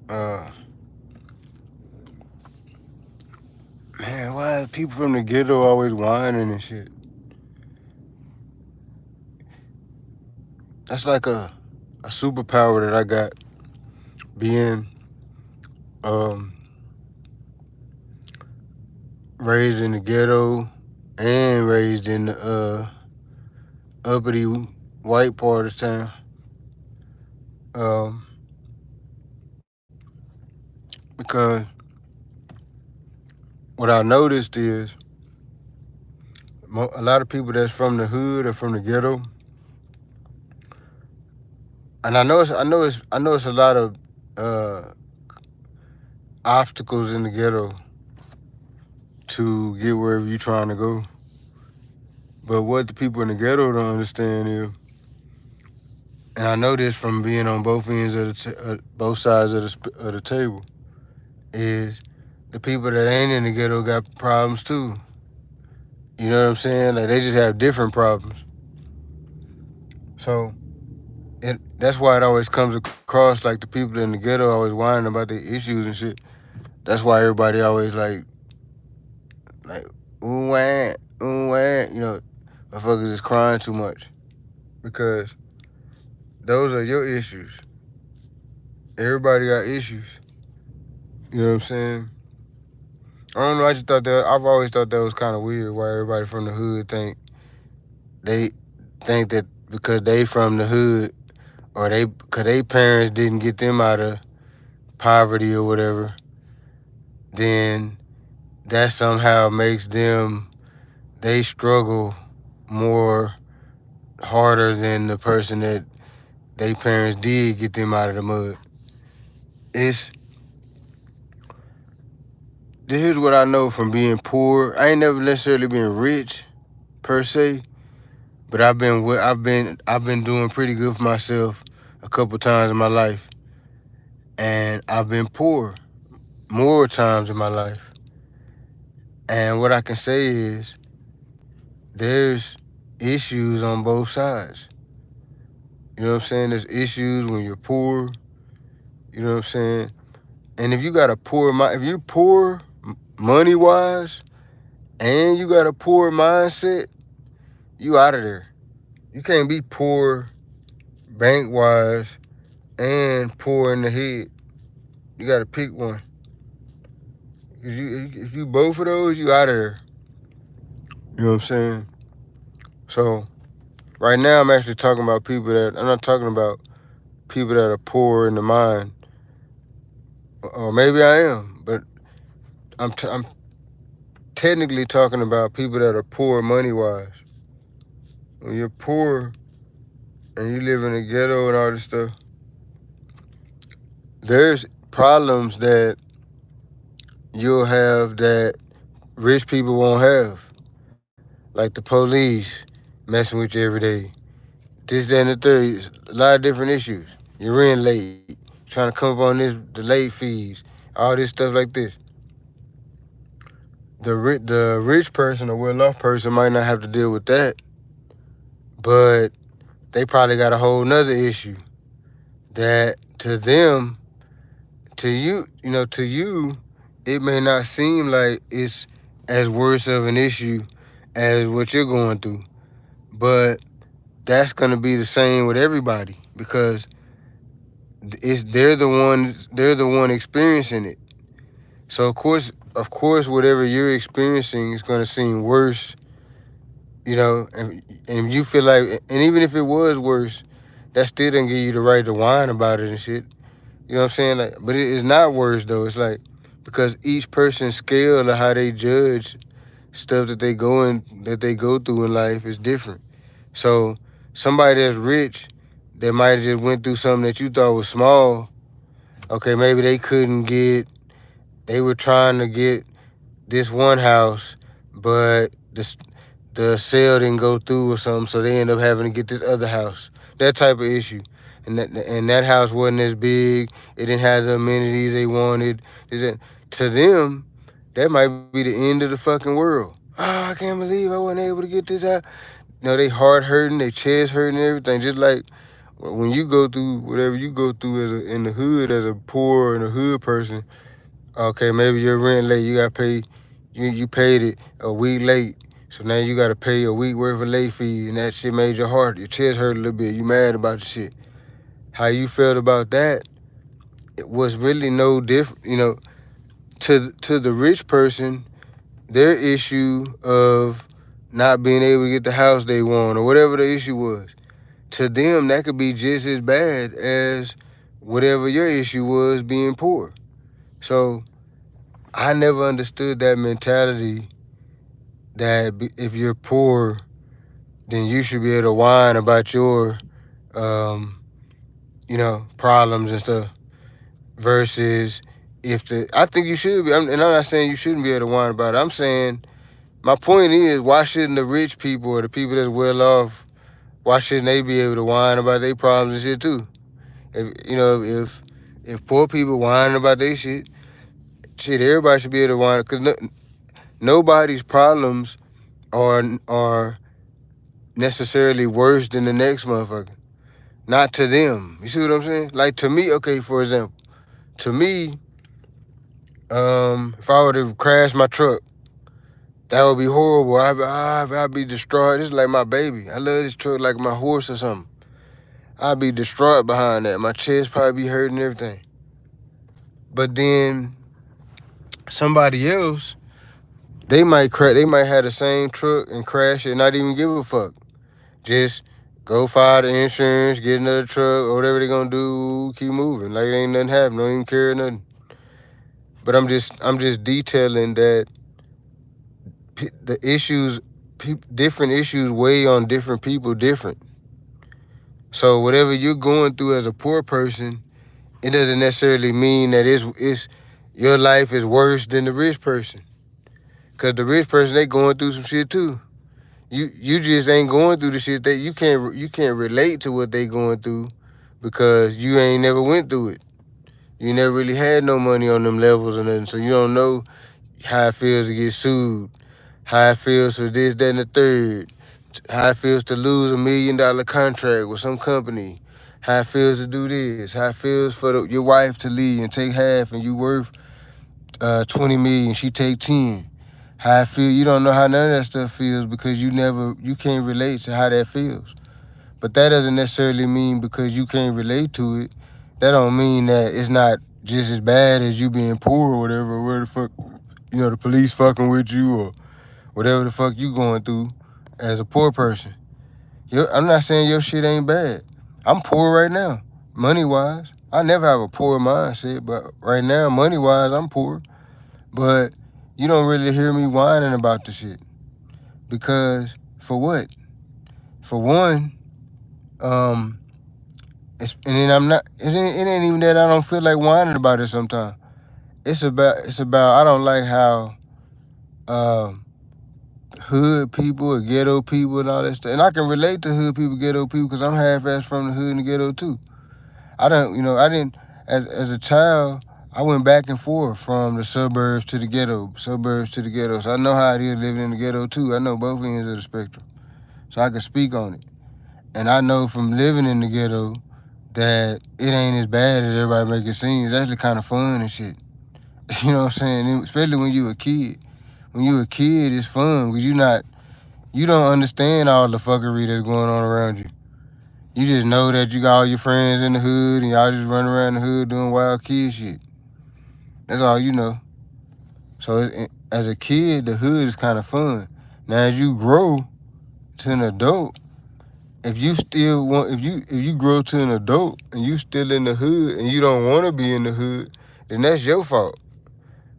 Uh, man, why people from the ghetto always whining and shit? That's like a superpower that I got being um raised in the ghetto and raised in the uppity white part of town. Um, because what I noticed is a lot of people that's from the hood or from the ghetto, and I know it's a lot of uh, obstacles in the ghetto to get wherever you're trying to go. But what the people in the ghetto don't understand is, and I know this from being on both ends of both sides of of the table, is the people that ain't in the ghetto got problems too. You know what I'm saying? Like they just have different problems. So that's why it always comes across like the people in the ghetto always whining about their issues and shit. That's why everybody always like ooh wah, you know, motherfuckers is crying too much because those are your issues. Everybody got issues. You know what I'm saying? I don't know. I just thought that I've always thought that was kind of weird. Why everybody from the hood they think that because they from the hood or because they parents didn't get them out of poverty or whatever, then that somehow makes them they struggle more harder than the person that they parents did get them out of the mud. It's Here's what I know from being poor. I ain't never necessarily been rich per se, but I've been doing pretty good for myself a couple times in my life, and I've been poor more times in my life. And what I can say is there's issues on both sides. You know what I'm saying? There's issues when you're poor. You know what I'm saying? And if you got a poor mind, if you're poor money wise, and you got a poor mindset, you out of there. You can't be poor bank wise and poor in the head. You got to pick one. If you both of those, you out of there. You know what I'm saying? So right now, I'm actually talking about people that I'm not talking about people that are poor in the mind, or maybe I am, but I'm technically talking about people that are poor money wise. When you're poor and you live in the ghetto and all this stuff, there's problems that you'll have that rich people won't have, like the police messing with you every day. This, that, and the third. A lot of different issues. You're in late, trying to come up on the late fees, all this stuff like this. The rich person or well-off person might not have to deal with that, but they probably got a whole nother issue that to them, to you, it may not seem like it's as worse of an issue as what you're going through, but that's gonna be the same with everybody because they're the one experiencing it. So of course, whatever you're experiencing is gonna seem worse, and you feel like, and even if it was worse, that still doesn't give you the right to whine about it and shit. You know what I'm saying? Like, but it is not worse though. It's like because each person's scale of how they judge stuff that they go through in life is different. So somebody that's rich that might have just went through something that you thought was small. Okay, maybe they were trying to get this one house, but the sale didn't go through or something, so they end up having to get this other house. That type of issue. And that house wasn't as big. It didn't have the amenities they wanted. To them, that might be the end of the fucking world. Oh, I can't believe I wasn't able to get this out. They heart hurting, they chest hurting and everything. Just like when you go through whatever you go through in the hood as a poor and a hood person, okay, maybe your rent late, you got to pay, you paid it a week late, so now you got to pay a week worth of late fee, and that shit made your chest hurt a little bit. You mad about the shit. How you felt about that? It was really no different, to the rich person, their issue of not being able to get the house they want or whatever the issue was. To them, that could be just as bad as whatever your issue was being poor. So I never understood that mentality that if you're poor, then you should be able to whine about your, um, problems and stuff. Versus I think you should be. And I'm not saying you shouldn't be able to whine about it. I'm saying my point is, why shouldn't the rich people or the people that's well off, why shouldn't they be able to whine about their problems and shit too? If poor people whining about their shit, everybody should be able to whine because nobody's problems are necessarily worse than the next motherfucker. Not to them. You see what I'm saying? Like to me, okay, for example, to me, if I were to crash my truck, that would be horrible. I'd be distraught. It's like my baby. I love this truck like my horse or something. I'd be distraught behind that. My chest probably be hurting and everything. But then somebody else, they might have the same truck and crash it and not even give a fuck. Just go file the insurance, get another truck, or whatever they gonna do, keep moving. Like it ain't nothing happening, don't even care nothing. But I'm just detailing that the issues, different issues weigh on different people different. So whatever you're going through as a poor person, it doesn't necessarily mean that it's your life is worse than the rich person. Cause the rich person, they going through some shit too. You just ain't going through the shit that you can't relate to what they going through because you ain't never went through it. You never really had no money on them levels or nothing, so you don't know how it feels to get sued, how it feels for this, that, and the third, how it feels to lose $1 million contract with some company, how it feels to do this, how it feels for your wife to leave and take half and you worth 20 million, she take 10. How I feel, you don't know how none of that stuff feels because you can't relate to how that feels. But that doesn't necessarily mean because you can't relate to it, that don't mean that it's not just as bad as you being poor or whatever, where the fuck, the police fucking with you or whatever the fuck you going through as a poor person. I'm not saying your shit ain't bad. I'm poor right now, money-wise. I never have a poor mindset, but right now, money-wise, I'm poor. But you don't really hear me whining about the shit. Because, for what? For one, and then it ain't even that I don't feel like whining about it sometimes. It's about I don't like how hood people or ghetto people and all that stuff. And I can relate to hood people, ghetto people, because I'm half-ass from the hood and the ghetto too. I didn't, as a child, I went back and forth from the suburbs to the ghetto. So I know how it is living in the ghetto too. I know both ends of the spectrum. So I can speak on it. And I know from living in the ghetto that it ain't as bad as everybody make it seem. It's actually kind of fun and shit. You know what I'm saying? Especially when you a kid. When you a kid, it's fun because you don't understand all the fuckery that's going on around you. You just know that you got all your friends in the hood and y'all just running around the hood doing wild kid shit. That's all you know. So as a kid, the hood is kind of fun. Now as you grow to an adult, if you grow to an adult and you still in the hood and you don't want to be in the hood, then that's your fault.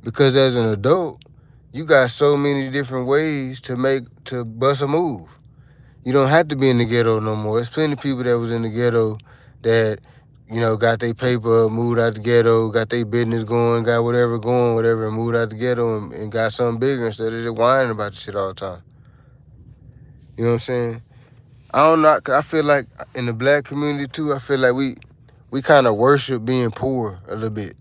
Because as an adult, you got so many different ways to bust a move. You don't have to be in the ghetto no more. There's plenty of people that was in the ghetto that, got their paper, moved out the ghetto, got their business going, got whatever going, whatever, and moved out the ghetto and got something bigger instead of just whining about the shit all the time. You know what I'm saying? I don't know, 'cause I feel like in the black community too, I feel like we kind of worship being poor a little bit.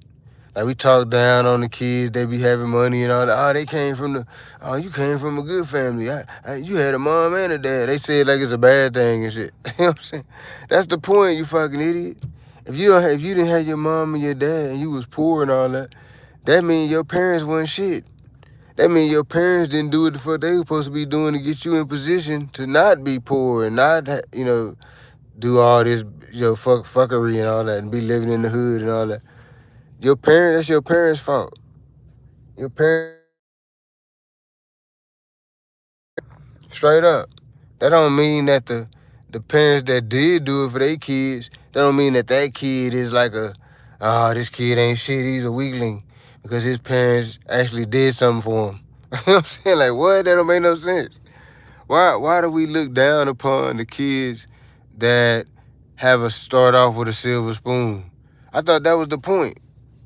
Like we talk down on the kids, they be having money and all that. Oh, they came from the, oh, you came from a good family. You had a mom and a dad. They say it like it's a bad thing and shit. You know what I'm saying? That's the point, you fucking idiot. If you didn't have your mom and your dad and you was poor and all that, that means your parents wasn't shit. That means your parents didn't do what the fuck they were supposed to be doing to get you in position to not be poor and not, do all this, fuckery and all that and be living in the hood and all that. That's your parents' fault. Your parents straight up. That don't mean that the parents that did do it for their kids, that don't mean that that kid is like this kid ain't shit, he's a weakling because his parents actually did something for him. You know what I'm saying? Like, what? That don't make no sense. Why do we look down upon the kids that have a start off with a silver spoon? I thought that was the point.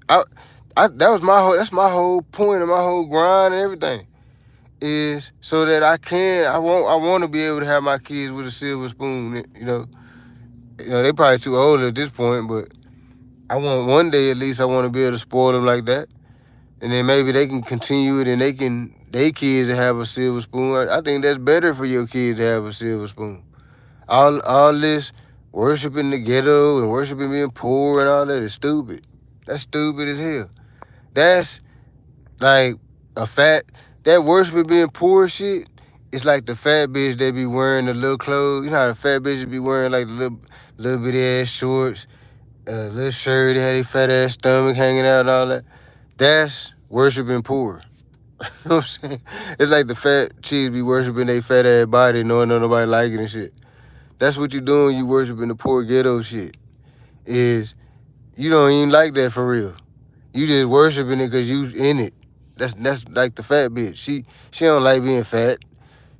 I, that's my whole point and my whole grind and everything is so that I want to be able to have my kids with a silver spoon. They probably too old at this point, but I want one day at least I want to be able to spoil them like that, and then maybe they can continue it and they kids to have a silver spoon. I think that's better for your kids to have a silver spoon. All this worshiping the ghetto and worshiping being poor and all that is stupid. That's stupid as hell. That's like a fat that worshiping being poor shit. It's like the fat bitch that be wearing the little clothes. You know how the fat bitches be wearing like the little bitty ass shorts, little shirt, they had a fat ass stomach hanging out and all that. That's worshiping poor. You know what I'm saying? It's like the fat chicks be worshiping their fat ass body, knowing nobody like it and shit. That's what you doing. You worshiping the poor ghetto shit. Is you don't even like that for real. You just worshiping it because you in it. That's like the fat bitch. She don't like being fat.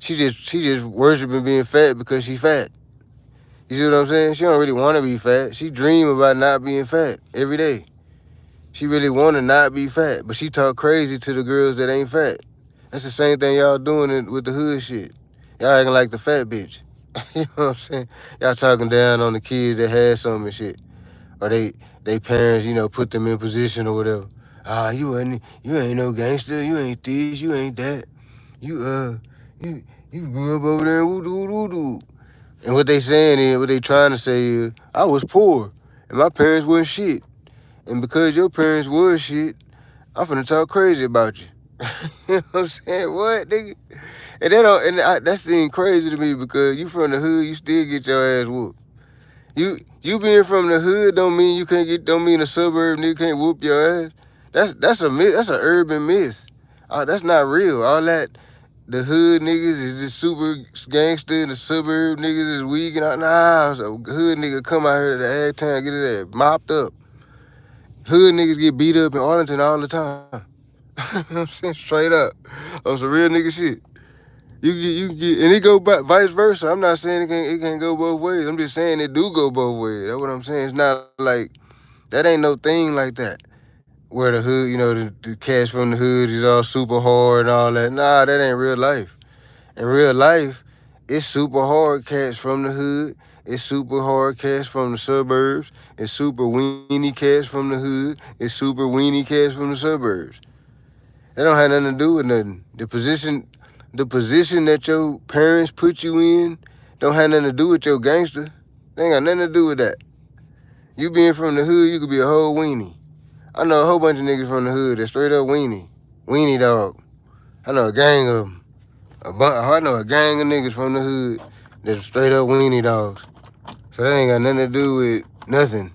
She just worshiping being fat because she fat. You see what I'm saying? She don't really want to be fat. She dream about not being fat every day. She really want to not be fat, but she talk crazy to the girls that ain't fat. That's the same thing y'all doing with the hood shit. Y'all acting like the fat bitch. You know what I'm saying? Y'all talking down on the kids that had something and shit. Or they parents, put them in position or whatever. You ain't no gangster, you ain't this, you ain't that. You you you grew up over there, woo doo doo doo. And what they trying to say is, I was poor and my parents wasn't shit. And because your parents was shit, I'm finna talk crazy about you. You know what I'm saying? What, nigga? And that seems crazy to me because you from the hood, you still get your ass whooped. You being from the hood don't mean a suburb nigga can't whoop your ass. That's a myth. That's an urban myth. That's not real. All that the hood niggas is just super gangster and the suburb niggas is weak and all. Nah, so hood nigga come out here to every time get his ass mopped up. Hood niggas get beat up in Arlington all the time. You know what I'm saying? Straight up. On some real nigga shit. And it go back vice versa. I'm not saying it can't go both ways. I'm just saying it do go both ways. That's what I'm saying. It's not like that ain't no thing like that. Where the hood, the cats from the hood is all super hard and all that. Nah, that ain't real life. In real life, it's super hard cats from the hood. It's super hard cats from the suburbs. It's super weenie cats from the hood. It's super weenie cats from the suburbs. That don't have nothing to do with nothing. The position that your parents put you in don't have nothing to do with your gangster. They ain't got nothing to do with that. You being from the hood, you could be a whole weenie. I know a whole bunch of niggas from the hood that straight up weenie. Weenie dog. I know a gang of them. I know a gang of niggas from the hood that's straight up weenie dogs. So that ain't got nothing to do with nothing.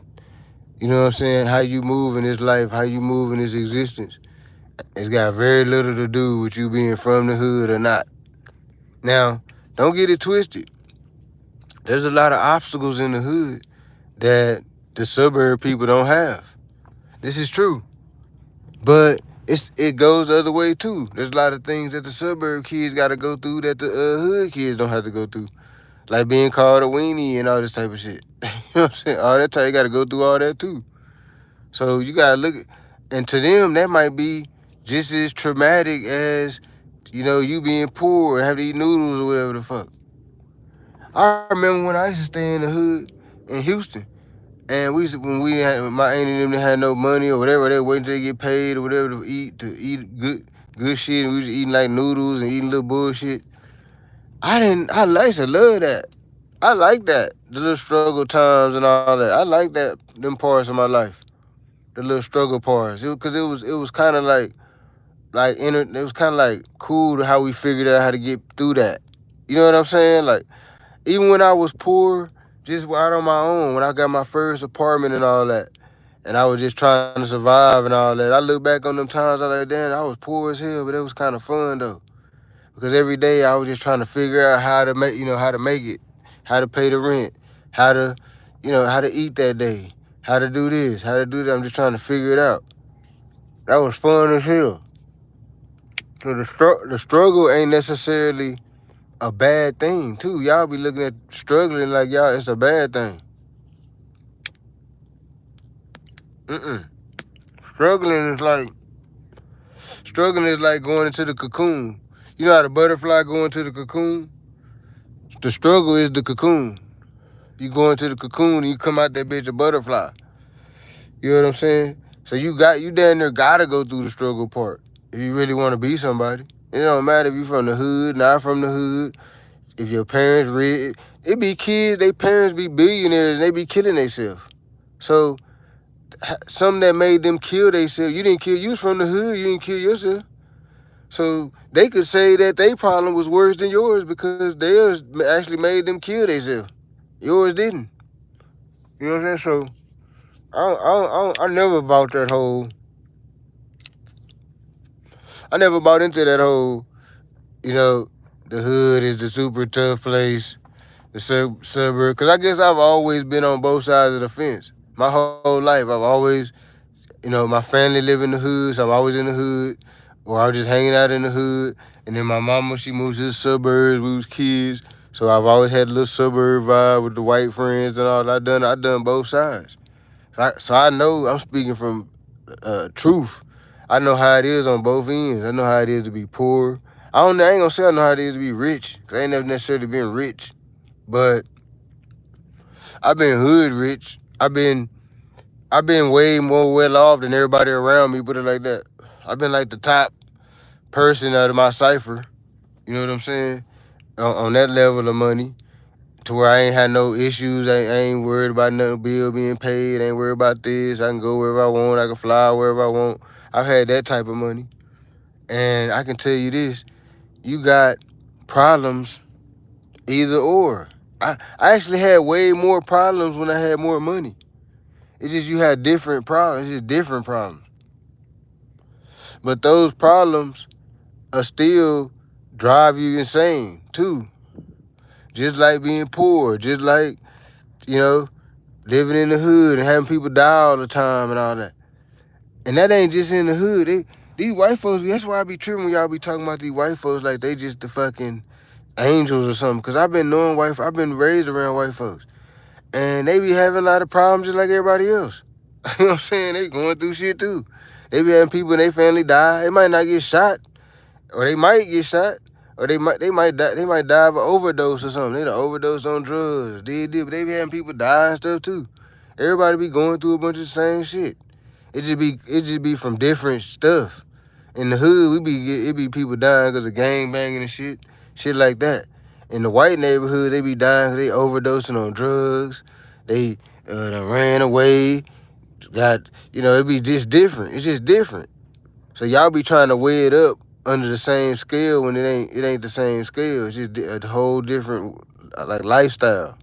You know what I'm saying? How you move in this life, how you move in this existence. It's got very little to do with you being from the hood or not. Now, don't get it twisted. There's a lot of obstacles in the hood that the suburb people don't have. This is true. But it goes the other way too. There's a lot of things that the suburb kids got to go through that the hood kids don't have to go through. Like being called a weenie and all this type of shit. You know what I'm saying? All that time you got to go through all that too. So you got to look at, and to them that might be just as traumatic as, you being poor and have to eat noodles or whatever the fuck. I remember when I used to stay in the hood in Houston. And when we had my auntie and them that had no money or whatever, they waiting till they get paid or whatever to eat good shit, and we was eating like noodles and eating little bullshit. I used to love that. I like that. The little struggle times and all that. I like that them parts of my life. The little struggle parts. Cause it was kinda it was kinda like cool to how we figured out how to get through that. You know what I'm saying? Like even when I was poor, just out on my own, when I got my first apartment and all that, and I was just trying to survive and all that. I look back on them times, I was like, damn, I was poor as hell, but it was kind of fun though. Because every day I was just trying to figure out how to make it, how to pay the rent, how to, how to eat that day, how to do this, how to do that. I'm just trying to figure it out. That was fun as hell. So the struggle ain't necessarily a bad thing too. Y'all be looking at struggling like y'all it's a bad thing. Mm-mm. Struggling is like struggling is like going into the cocoon. You know how the butterfly go into the cocoon? The struggle is the cocoon. You go into the cocoon and you come out that bitch a butterfly. You know what I'm saying? So you down there gotta go through the struggle part if you really want to be somebody. It don't matter if you from the hood, not from the hood. If your parents rich, it be kids. They parents be billionaires and they be killing themselves. So something that made them kill themselves. You didn't kill. You was from the hood. You didn't kill yourself. So they could say that their problem was worse than yours because theirs actually made them kill themselves. Yours didn't. You know what I'm saying? So I never bought that whole. I never bought into that whole. You know, the hood is the super tough place. The suburb. Because I guess I've always been on both sides of the fence. My whole life, I've always, my family live in the hood, so I'm always in the hood, or I was just hanging out in the hood. And then my mama, she moved to the suburbs. We was kids, so I've always had a little suburb vibe with the white friends and all. I done both sides. So I know I'm speaking from truth. I know how it is on both ends. I know how it is to be poor. I ain't gonna say I know how it is to be rich, cause I ain't never necessarily been rich, but I've been hood rich. I've been way more well off than everybody around me. Put it like that. I've been like the top person out of my cipher. You know what I'm saying? On that level of money, to where I ain't had no issues. I ain't worried about nothing bill being paid. I ain't worried about this. I can go wherever I want. I can fly wherever I want. I've had that type of money, and I can tell you this: you got problems either or. I actually had way more problems when I had more money. It's just you had different problems. It's just different problems. But those problems are still drive you insane too. Just like being poor, just like, you know, living in the hood and having people die all the time and all that. And that ain't just in the hood. These white folks, that's why I be tripping when y'all be talking about these white folks like they just the fucking angels or something. Cause I've been raised around white folks. And they be having a lot of problems just like everybody else. You know what I'm saying? They going through shit too. They be having people in their family die. They might not get shot, or they might get shot, or they might die. They might die of an overdose or something. They done overdose on drugs. But they be having people die and stuff too. Everybody be going through a bunch of the same shit. It just be from different stuff. In the hood, it be people dying because of gang banging and shit like that. In the white neighborhood, they be dying because they overdosing on drugs. They done ran away. It be just different. It's just different. So y'all be trying to weigh it up under the same scale when it ain't the same scale. It's just a whole different like lifestyle.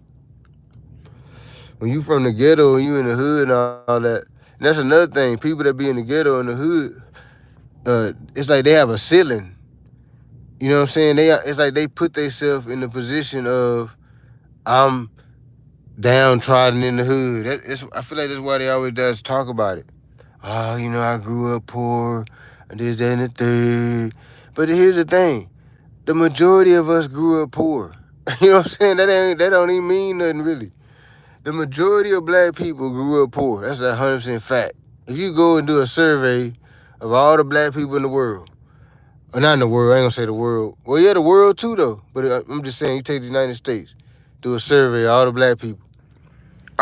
When you from the ghetto and you in the hood and all that, and that's another thing. People that be in the ghetto and the hood, it's like they have a ceiling. You know what I'm saying? It's like they put themselves in the position of I'm downtrodden in the hood. I feel like that's why they always does talk about it. Oh, I grew up poor, and this, that, and the third. But here's the thing: the majority of us grew up poor. You know what I'm saying? That don't even mean nothing really. The majority of black people grew up poor. That's 100% fact. If you go and do a survey of all the black people in the world, or not in the world, I ain't gonna say the world. Well, yeah, the world too though. But I'm just saying, you take the United States, do a survey of all the black people.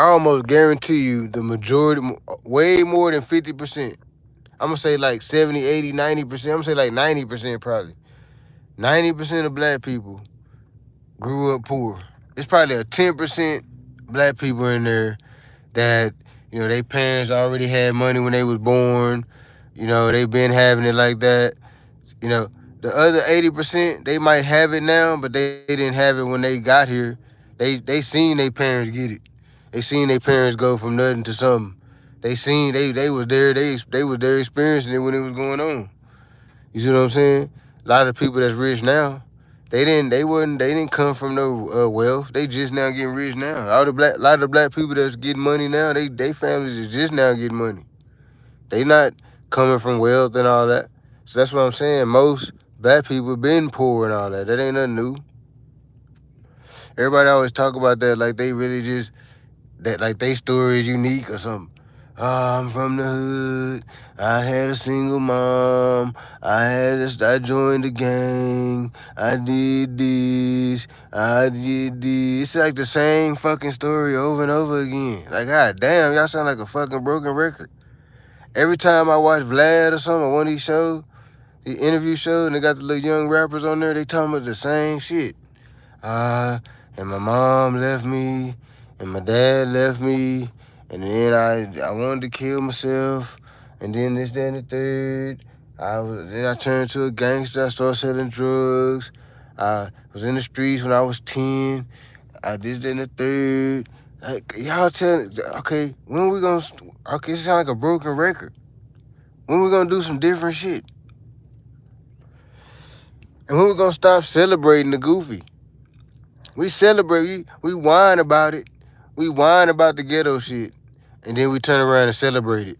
I almost guarantee you the majority, way more than 50%. I'm gonna say like 70, 80, 90%. I'm gonna say like 90% probably. 90% of black people grew up poor. It's probably a 10% black people in there that, their parents already had money when they was born. They been having it like that. You know, the other 80%, they might have it now, but they didn't have it when they got here. They seen their parents get it. They seen their parents go from nothing to something. They seen they was there. They was there experiencing it when it was going on. You see what I'm saying? A lot of people that's rich now, they didn't come from no wealth. They just now getting rich now. A lot of the black people that's getting money now, they families is just now getting money. They not coming from wealth and all that. So that's what I'm saying. Most black people been poor and all that. That ain't nothing new. Everybody always talk about that like they really just that like they story is unique or something. Oh, I'm from the hood. I had a single mom. I joined the gang. I did this. I did this. It's like the same fucking story over and over again. Like, god damn, y'all sound like a fucking broken record. Every time I watch Vlad or something on one of these shows, the interview shows, and they got the little young rappers on there, they talking about the same shit. And my mom left me, and my dad left me, and then I wanted to kill myself, and then this, that, and the third. Then I turned to a gangster. I started selling drugs. I was in the streets when I was 10. I did that and the third. Like, y'all okay, when we gonna, okay, it sound like a broken record. When we gonna do some different shit? And when we gonna stop celebrating the goofy? We celebrate, we whine about it. We whine about the ghetto shit. And then we turn around and celebrate it.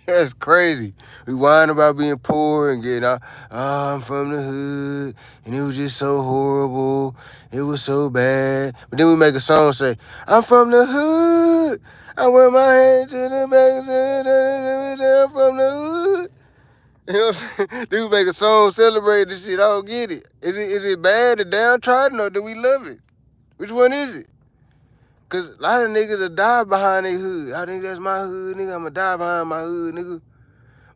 That's crazy. We whine about being poor and getting out. Oh, I'm from the hood. And it was just so horrible. It was so bad. But then we make a song say, I'm from the hood. I wear my hands to the back. I'm from the hood. You know what I'm saying? Dude make a song celebrate this shit. I don't get it. Is it bad or downtrodden or do we love it? Which one is it? Cause a lot of niggas will die behind their hood. I think that's my hood, nigga. I'ma die behind my hood, nigga.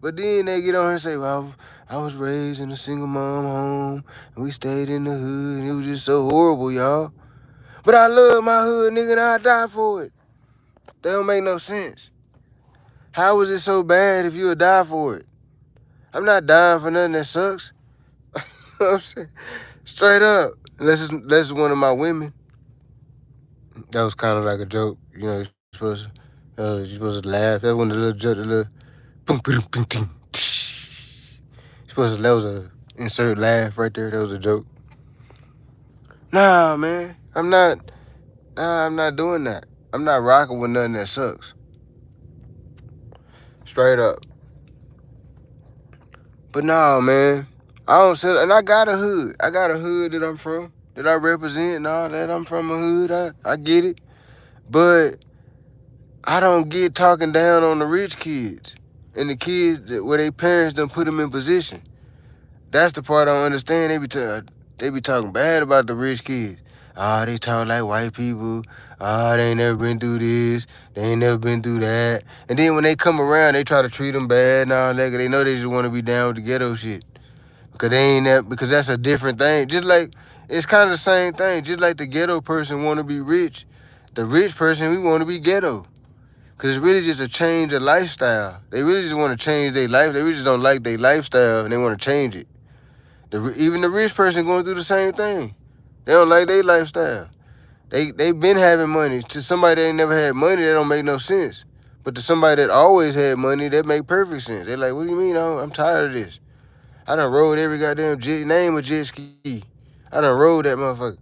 But then they get on here and say, well, I was raised in a single mom home and we stayed in the hood and it was just so horrible, y'all. But I love my hood, nigga, and I die for it. That don't make no sense. How is it so bad if you would die for it? I'm not dying for nothing that sucks. You know what I'm saying? Straight up. Unless it's one of my women. That was kind of like a joke. You're supposed to laugh. That's one of the little jokes, the little boom, boom, boom, boom. That was a insert laugh right there. That was a joke. Nah, man. I'm not doing that. I'm not rocking with nothing that sucks. Straight up. But nah, man. I don't sell, and I got a hood. I got a hood that I'm from, that I represent and all that. I'm from a hood. I get it. But I don't get talking down on the rich kids and the kids where their parents done put them in position. That's the part I don't understand. They be talking bad about the rich kids. They talk like white people. They ain't never been through this. They ain't never been through that. And then when they come around, they try to treat them bad and all that. Cause they know they just want to be down with the ghetto shit. Because that's a different thing. Just like, it's kind of the same thing. Just like the ghetto person want to be rich. The rich person, we want to be ghetto. Because it's really just a change of lifestyle. They really just want to change their life. They really just don't like their lifestyle and they want to change it. Even the rich person going through the same thing. They don't like their lifestyle. They been having money. To somebody that ain't never had money, that don't make no sense. But to somebody that always had money, that make perfect sense. They're like, what do you mean? I'm tired of this. I done rode every goddamn name a jet ski. I done rode that motherfucker.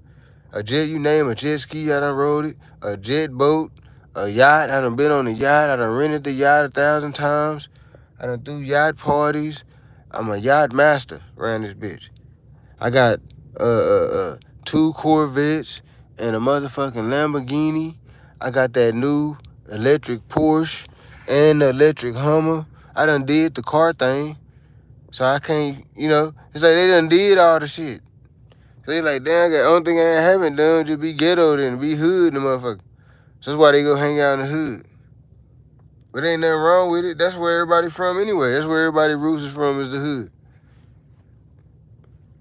You name a jet ski, I done rode it. A jet boat, a yacht, I done been on a yacht. I done rented the yacht 1,000 times. I done do yacht parties. I'm a yacht master around this bitch. I got 2 Corvettes and a motherfucking Lamborghini. I got that new electric Porsche and the electric Hummer. I done did the car thing. So I can't, it's like they done did all the shit. So they like, damn, the only thing I haven't done just be ghetto then, be hood and motherfucker. So that's why they go hang out in the hood. But ain't nothing wrong with it. That's where everybody from anyway. That's where everybody roots is from, is the hood.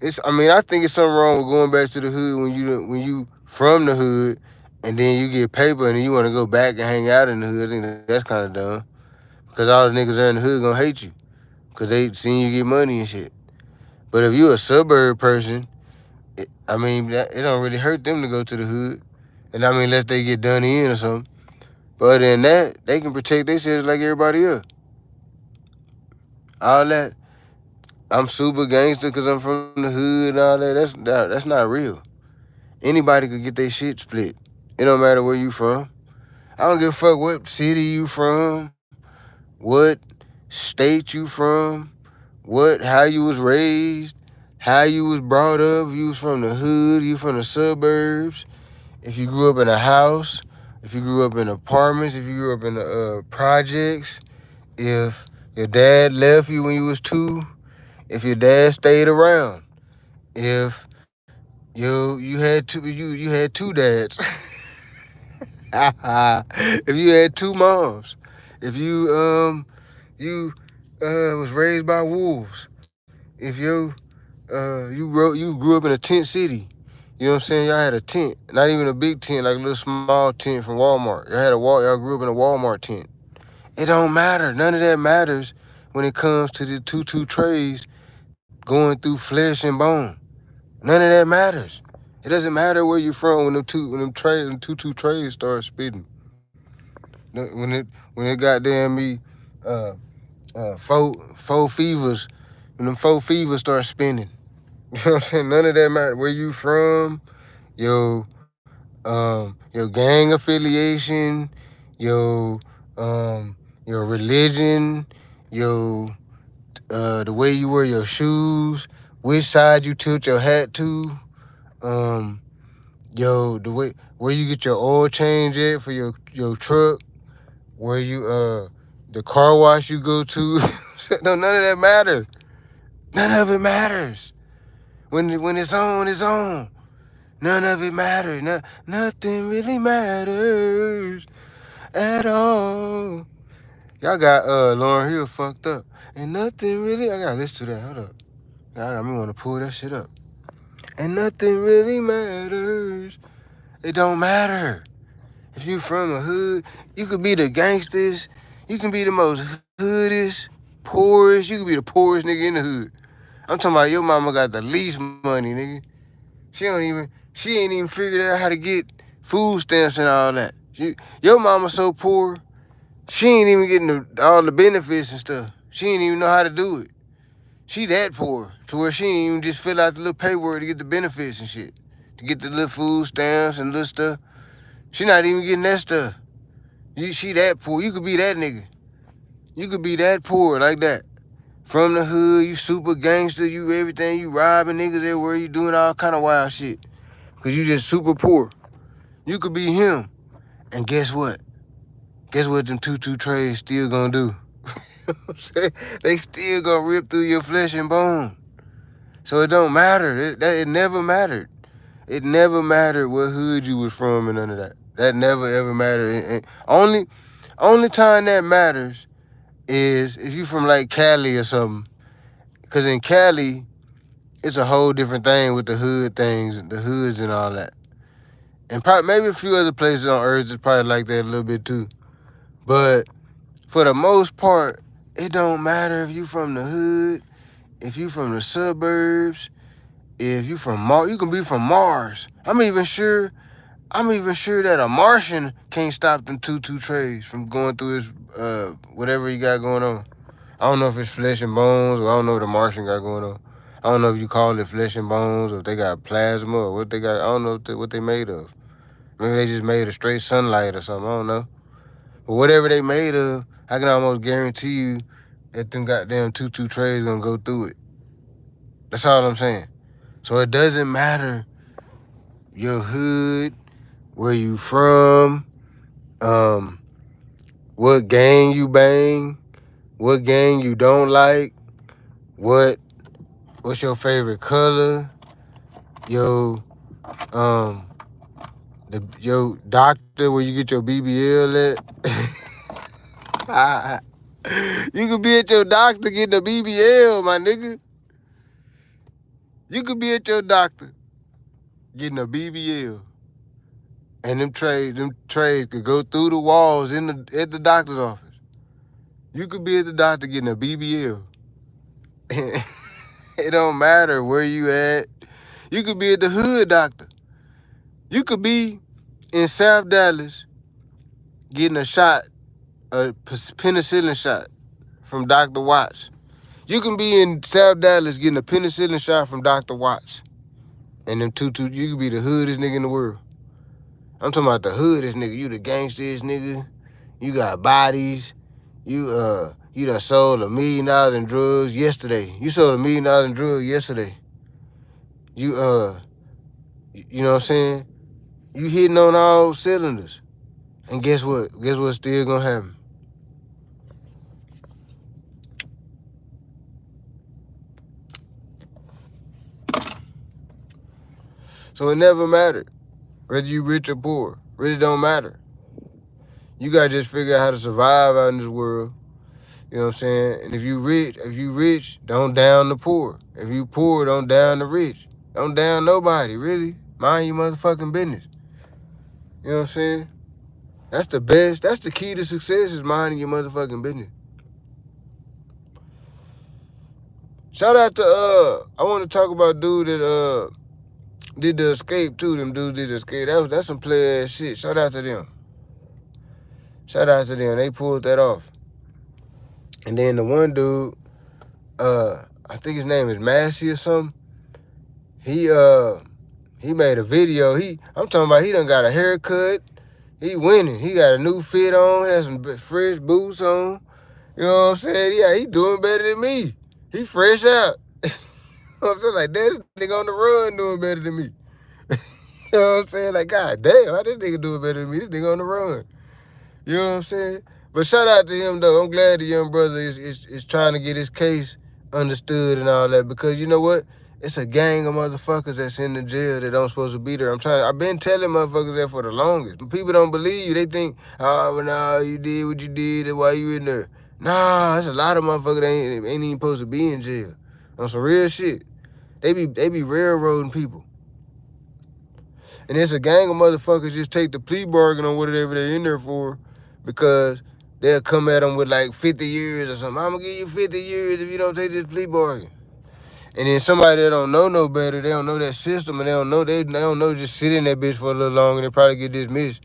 I think it's something wrong with going back to the hood when you from the hood and then you get paper and then you want to go back and hang out in the hood. I think that's kind of dumb. Because all the niggas there in the hood gonna hate you. Because they seen you get money and shit. But if you a suburb person, it don't really hurt them to go to the hood. And unless they get done in or something. But other than that, they can protect themselves like everybody else. All that, I'm super gangster because I'm from the hood and all that. That's not real. Anybody could get their shit split. It don't matter where you from. I don't give a fuck what city you from, what state you from, how you was raised, how you was brought up. If you was from the hood, you from the suburbs. If you grew up in a house, if you grew up in apartments, if you grew up in the projects, if your dad left you when you was 2, if your dad stayed around, if you had 2 dads, if you had 2 moms, if you was raised by wolves, if you grew up in a tent city, you know what I'm saying? Y'all had a tent, not even a big tent, like a little small tent from Walmart. Y'all grew up in a Walmart tent. It don't matter. None of that matters when it comes to the 2-2 trays going through flesh and bone. None of that matters. It doesn't matter where you're from when them 2-2 trays start spitting. When it goddamn me four fevers, when them 4 fevers start spinning. You know what I'm saying? None of that matter. Where you from, your gang affiliation, your religion, your the way you wear your shoes, which side you tilt your hat to, the way where you get your oil change at for your truck, where you the car wash you go to. No, none of that matters. None of it matters. When it's on, it's on. None of it matters. Nothing really matters at all. Y'all got Lauryn Hill fucked up. And nothing really, I gotta listen to that. Hold up. Y'all got me want to pull that shit up. And nothing really matters. It don't matter. If you from a hood, you could be the gangsters. You can be the most hoodest, poorest. You could be the poorest nigga in the hood. I'm talking about your mama got the least money, nigga. She ain't even figured out how to get food stamps and all that. Your mama so poor, she ain't even getting all the benefits and stuff. She ain't even know how to do it. She that poor to where she ain't even just fill out the little paperwork to get the benefits and shit. To get the little food stamps and little stuff. She not even getting that stuff. She that poor. You could be that nigga. You could be that poor like that. From the hood, you super gangster, you everything, you robbing niggas everywhere, you doing all kind of wild shit. Cause you just super poor. You could be him. And guess what? Guess what them 2-2 trays still gonna do? They still gonna rip through your flesh and bone. So it don't matter. It never mattered. It never mattered what hood you was from and none of that. That never ever mattered. And only time that matters is if you from like Cali or something. Cause in Cali, it's a whole different thing with the hood things, the hoods and all that. And probably maybe a few other places on earth is probably like that a little bit too. But for the most part, it don't matter if you from the hood, if you from the suburbs, if you from Mars. You can be from Mars. I'm even sure that a Martian can't stop them 2-2 trays from going through his whatever he got going on. I don't know if it's flesh and bones, or I don't know what the Martian got going on. I don't know if you call it flesh and bones, or if they got plasma, or what they got. I don't know what they made of. Maybe they just made of straight sunlight or something. I don't know. But whatever they made of, I can almost guarantee you that them goddamn 2-2 trays gonna go through it. That's all I'm saying. So it doesn't matter your hood, where you from, what gang you bang, what gang you don't like, what's your favorite color, your Your doctor where you get your BBL at. You could be at your doctor getting a BBL, my nigga. You could be at your doctor getting a BBL. And them trays could go through the walls at the doctor's office. You could be at the doctor getting a BBL. It don't matter where you at. You could be at the hood doctor. You could be in South Dallas getting a penicillin shot from Dr. Watts. You can be in South Dallas getting a penicillin shot from Dr. Watts. And them you could be the hoodest nigga in the world. I'm talking about the hoodest nigga. You the gangsterest nigga. You got bodies. You done sold $1 million in drugs yesterday. You sold $1 million in drugs yesterday. You you know what I'm saying? You hitting on all cylinders. And guess what? Guess what's still gonna happen? So it never mattered. Whether you rich or poor. Really don't matter. You gotta just figure out how to survive out in this world. You know what I'm saying? And if you rich, don't down the poor. If you poor, don't down the rich. Don't down nobody, really. Mind your motherfucking business. You know what I'm saying? That's the best. That's the key to success is minding your motherfucking business. Shout out to I want to talk about dude that did the escape too. Them dudes did the escape. That's some play ass shit. Shout out to them. They pulled that off. And then the one dude, I think his name is Massey or something. He made a video. I'm talking about he done got a haircut. He winning. He got a new fit on, has some fresh boots on. You know what I'm saying? Yeah, he doing better than me. He fresh out. I'm saying, like, damn, this nigga on the run doing better than me. You know what I'm saying? Like, god damn, how this nigga doing better than me? This nigga on the run. You know what I'm saying? But shout out to him, though. I'm glad the young brother is trying to get his case understood and all that. Because you know what? It's a gang of motherfuckers that's in the jail that don't supposed to be there. I've been telling motherfuckers that for the longest. But people don't believe you. They think, oh, well, nah, you did what you did and why you in there. Nah, there's a lot of motherfuckers that ain't even supposed to be in jail. On some real shit. They be railroading people. And it's a gang of motherfuckers just take the plea bargain on whatever they're in there for because they'll come at them with like 50 years or something. I'm going to give you 50 years if you don't take this plea bargain. And then somebody that don't know no better, they don't know that system, and they don't know just sit in that bitch for a little longer and they probably get dismissed.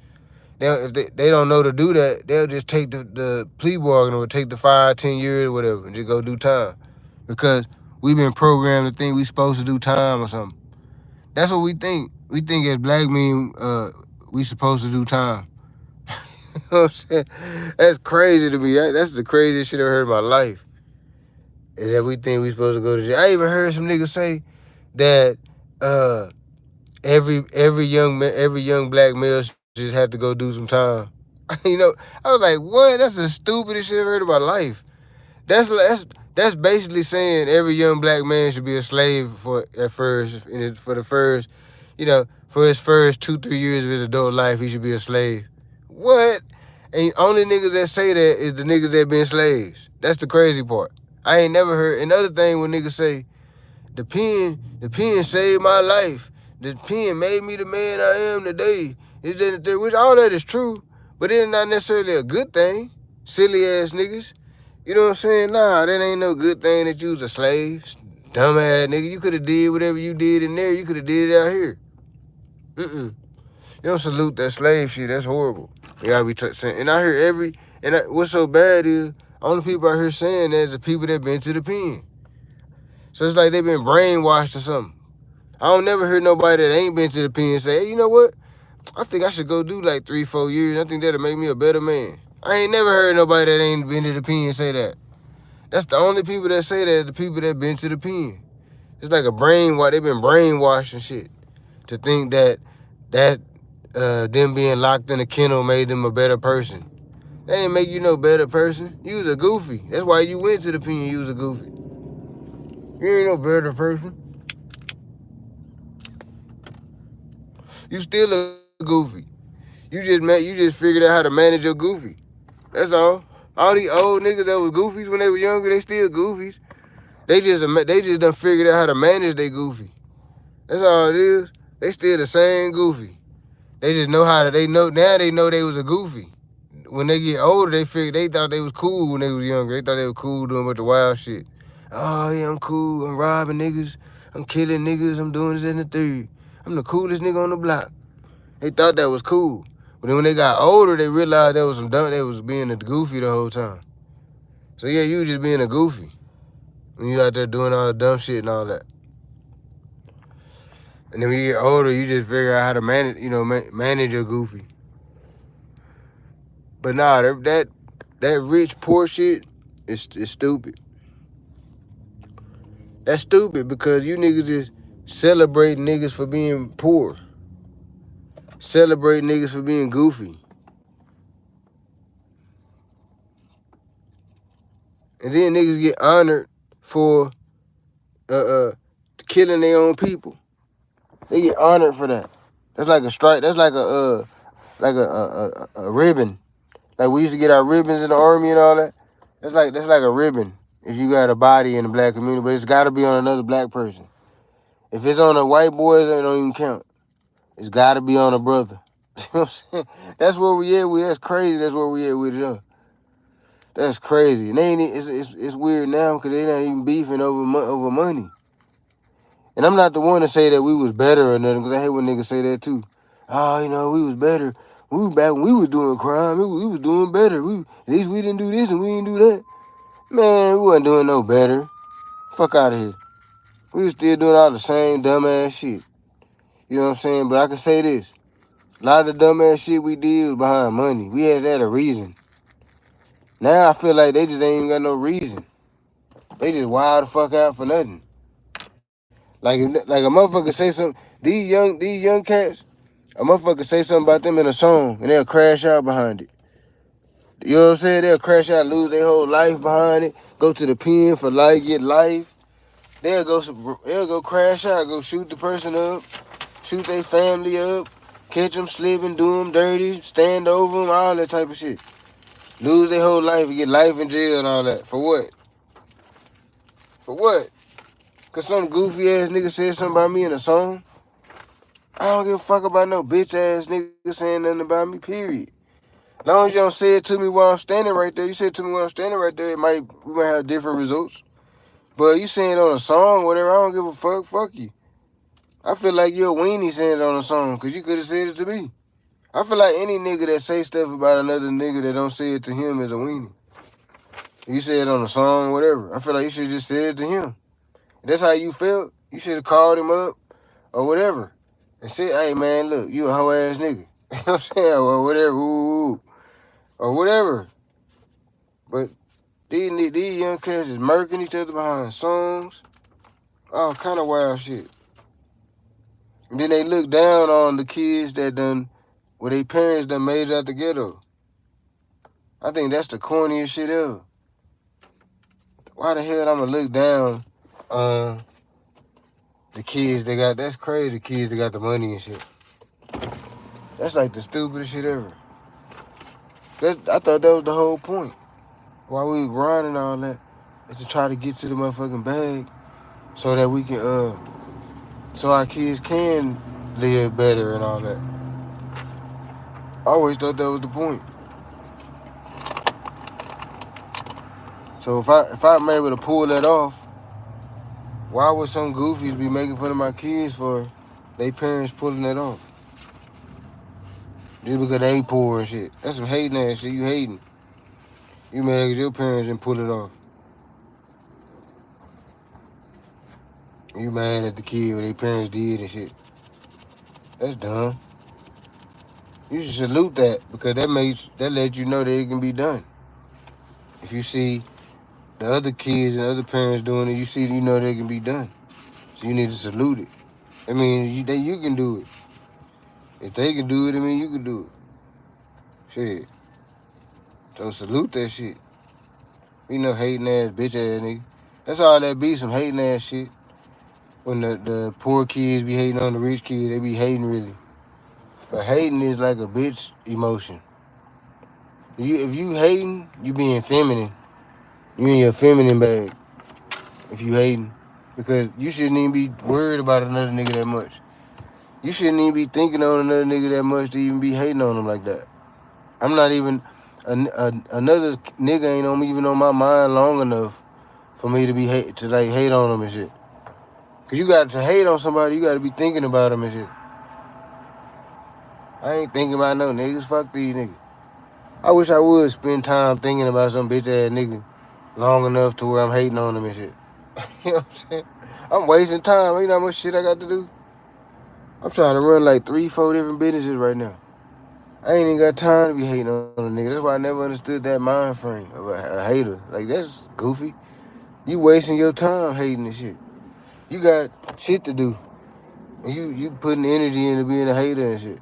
If they don't know to do that, they'll just take the plea bargain or take the 5-10 years or whatever and just go do time. Because we've been programmed to think we supposed to do time or something. That's what we think. We think as black men, we supposed to do time. You know what I'm saying? That's crazy to me. That's the craziest shit I heard in my life. Is that we think we supposed to go to jail. I even heard some niggas say that every young black male just had to go do some time. You know, I was like, what? That's the stupidest shit I've heard in my life. That's basically saying every young black man should be a slave for the first, for his first 2-3 years of his adult life, he should be a slave. What? And only niggas that say that is the niggas that been slaves. That's the crazy part. I ain't never heard another thing when niggas say, the pen saved my life. The pen made me the man I am today. Which all that is true, but it's not necessarily a good thing. Silly ass niggas. You know what I'm saying? Nah, that ain't no good thing that you was a slave. Dumbass nigga. You could have did whatever you did in there. You could have did it out here. You don't salute that slave shit. That's horrible. You gotta be saying. And I hear what's so bad is, only people out here saying that is the people that been to the pen. So it's like they been brainwashed or something. I don't never hear nobody that ain't been to the pen say, hey, you know what? I think I should go do like 3-4 years. I think that'll make me a better man. I ain't never heard nobody that ain't been to the pen say that. That's the only people that say that, the people that been to the pen. It's like a brainwash. They've been brainwashed and shit to think that them being locked in a kennel made them a better person. They ain't make you no better person. You was a goofy. That's why you went to the pen. You was a goofy. You ain't no better person. You still a goofy. You just figured out how to manage your goofy. That's all. All these old niggas that was goofies when they were younger, they still goofies. They just done figured out how to manage their goofy. That's all it is. They still the same goofy. They just know how to. They know they was a goofy. When they get older, they thought they was cool when they was younger. They thought they was cool doing a bunch of wild shit. Oh yeah, I'm cool. I'm robbing niggas. I'm killing niggas. I'm doing this and the third. I'm the coolest nigga on the block. They thought that was cool. But then when they got older, they realized that was some dumb. They was being a goofy the whole time. So yeah, you just being a goofy when you out there doing all the dumb shit and all that. And then when you get older, you just figure out how to manage, manage your goofy. But nah, that rich poor shit is stupid. That's stupid because you niggas just celebrate niggas for being poor. Celebrate niggas for being goofy. And then niggas get honored for killing their own people. They get honored for that. That's like a strike. That's like a ribbon. Like we used to get our ribbons in the army and all that. That's like a ribbon if you got a body in the black community, but it's got to be on another black person. If it's on a white boy, it don't even count. It's got to be on a brother. You know what I'm saying? That's where we at with. That's crazy. That's where we at with it. That's crazy. And it's weird now because they not even beefing over money. And I'm not the one to say that we was better or nothing, because I hate when niggas say that too. Oh, we was better. We was back when we was doing crime. We was doing better. At least we didn't do this and we didn't do that. Man, we wasn't doing no better. Fuck out of here. We was still doing all the same dumbass shit. You know what I'm saying? But I can say this. A lot of the dumbass shit we did was behind money. We had a reason. Now I feel like they just ain't even got no reason. They just wild the fuck out for nothing. Like a motherfucker say something. These young cats, a motherfucker say something about them in a song and they'll crash out behind it. You know what I'm saying? They'll crash out, lose their whole life behind it, go to the pen for life, get life. They'll go crash out, go shoot the person up, shoot their family up, catch them slipping, do them dirty, stand over them, all that type of shit. Lose their whole life, get life in jail and all that. For what? For what? Because some goofy ass nigga said something about me in a song? I don't give a fuck about no bitch ass nigga saying nothing about me, period. As long as you don't say it to me while I'm standing right there, you say it to me while I'm standing right there, we might have different results. But you saying it on a song, whatever, I don't give a fuck, fuck you. I feel like you're a weenie saying it on a song, because you could have said it to me. I feel like any nigga that say stuff about another nigga that don't say it to him is a weenie. You say it on a song, whatever. I feel like you should just say it to him. If that's how you felt, you should have called him up or whatever. And said, hey man, look, you a hoe ass nigga. You know what I'm saying? Or whatever, or whatever. But these young cats is murking each other behind songs. All kind of wild shit. And then they look down on the kids that their parents done made it out the ghetto. I think that's the corniest shit ever. Why the hell I'ma look down on the kids that's crazy, the kids that got the money and shit. That's like the stupidest shit ever. I thought that was the whole point. Why we grinding all that is to try to get to the motherfucking bag so that we can, so our kids can live better and all that. I always thought that was the point. So if I'm able to pull that off, why would some goofies be making fun of my kids for their parents pulling that off? Just because they ain't poor and shit. That's some hating ass shit. You hating. You mad because your parents didn't pull it off. You mad at the kid what their parents did and shit. That's dumb. You should salute that because that lets you know that it can be done. If you see the other kids and other parents doing it, you know that it can be done. So you need to salute it. I mean, you can do it. If they can do it, I mean, you can do it. Shit. So salute that shit. You know, hating ass, bitch ass nigga. That's all that be, some hating ass shit. When the poor kids be hating on the rich kids, they be hating really. But hating is like a bitch emotion. If you hating, you being feminine. You in your feminine bag. If you hating, because you shouldn't even be worried about another nigga that much. You shouldn't even be thinking on another nigga that much to even be hating on him like that. I'm not even another nigga ain't on me even on my mind long enough for me to be hate on him and shit. Cause you got to hate on somebody, you got to be thinking about him and shit. I ain't thinking about no niggas. Fuck these niggas. I wish I would spend time thinking about some bitch ass nigga long enough to where I'm hating on him and shit. You know what I'm saying? I'm wasting time. You know how much shit I got to do? I'm trying to run like 3, 4 different businesses right now. I ain't even got time to be hating on a nigga. That's why I never understood that mind frame of a hater. Like, that's goofy. You wasting your time hating and shit. You got shit to do. And you putting energy into being a hater and shit.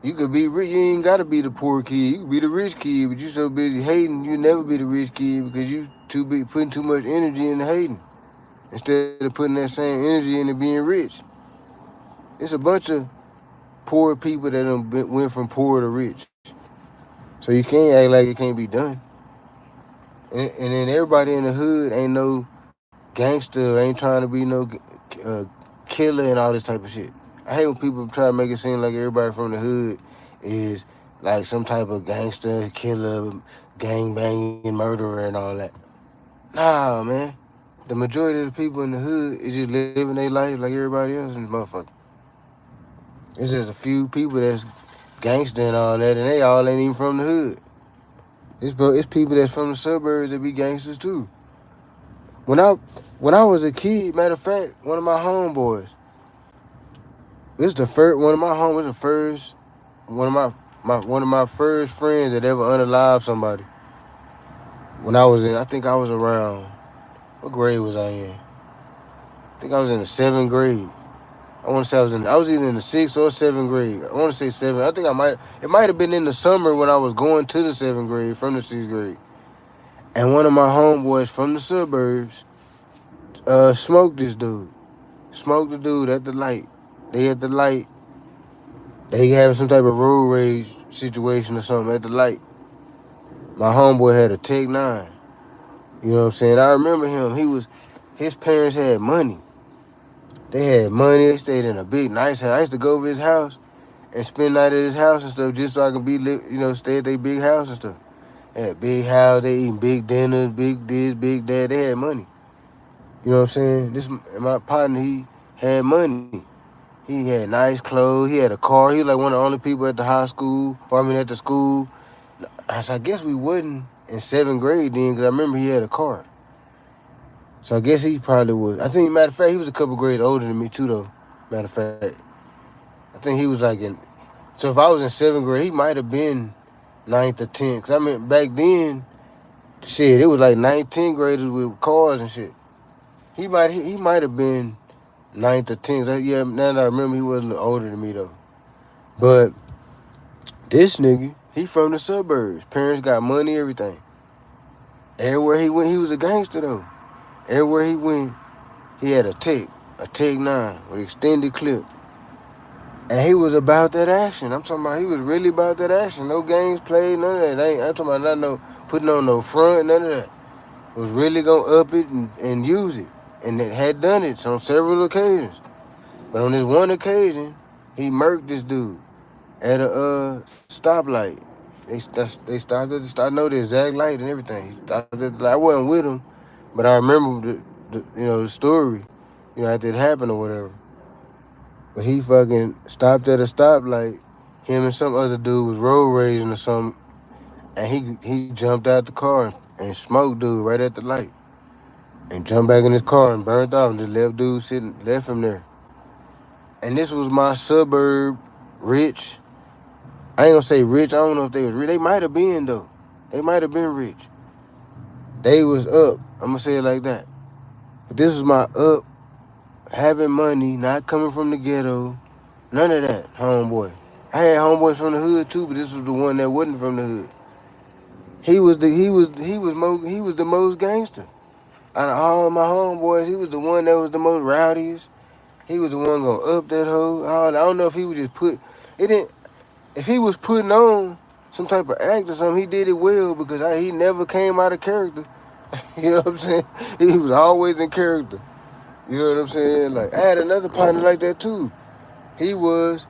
You could be rich. You ain't gotta be the poor kid. You could be the rich kid, but you so busy hating, you never be the rich kid because you too big putting too much energy into hating instead of putting that same energy into being rich. It's a bunch of poor people that went from poor to rich. So you can't act like it can't be done. And then everybody in the hood ain't no gangster, ain't trying to be no uh, killer and all this type of shit. I hate when people try to make it seem like everybody from the hood is like some type of gangster, killer, gang banging, murderer, and all that. Nah, man. The majority of the people in the hood is just living their life like everybody else in the motherfucker. It's just a few people that's gangster and all that, and they all ain't even from the hood. It's people that's from the suburbs that be gangsters too. When I when I was a kid, matter of fact, one of my homeboys, this the first one of my home was the first one of my first friends that ever unalived somebody. When I was in, I think I was around, what grade was I in? I think I was in the 7th grade. I want to say I was either in the 6th or 7th grade. I want to say 7. I think it might have been in the summer when I was going to the 7th grade from the 6th grade. And one of my homeboys from the suburbs smoked this dude. Smoked the dude at the light. They at the light. They having some type of road rage situation or something at the light. My homeboy had a Tech 9. You know what I'm saying? I remember him. His parents had money. They had money. They stayed in a big, nice house. I used to go over his house and spend night at his house and stuff just so I can stay at their big house and stuff. They had big house. They eating big dinners, big this, big that. They had money. You know what I'm saying? My partner, he had money. He had nice clothes. He had a car. He was like one of the only people at the high school, at the school. I guess we wasn't in 7th grade then because I remember he had a car. So I guess he probably was. I think, matter of fact, he was a couple grades older than me too, though. Matter of fact, I think he was like in. So if I was in 7th grade, he might have been 9th or 10th. Cause I mean, back then, shit, it was like 9th, 10th graders with cars and shit. He might have been 9th or 10th. Yeah, now that I remember, he was a little older than me though. But this nigga, he from the suburbs. Parents got money, everything. Everywhere he went, he was a gangster though. Everywhere he went, he had a Tech 9 with extended clip. And he was about that action. I'm talking about he was really about that action. No games played, none of that. I'm talking about not no putting on no front, none of that. Was really gonna up it and use it. And it had done it on several occasions. But on this one occasion, he murked this dude at a stoplight. They stopped at the stop. I know the exact light and everything. He stopped at the light. I wasn't with him, but I remember the story, after it happened or whatever. But he fucking stopped at a stoplight. Him and some other dude was road raging or something, and he jumped out the car and smoked dude right at the light, and jumped back in his car and burned off and just left him there. And this was my suburb, rich. I ain't gonna say rich. I don't know if they was rich. They might have been though. They might have been rich. They was up. I'm gonna say it like that. But this was my up, having money, not coming from the ghetto. None of that, homeboy. I had homeboys from the hood too, but this was the one that wasn't from the hood. He was the most gangster. Out of all my homeboys, he was the one that was the most rowdiest. He was the one gonna up that hoe. I don't know if he was just It didn't. If he was putting on some type of act or something, he did it well because he never came out of character. You know what I'm saying? He was always in character. You know what I'm saying? Like I had another partner like that too. He was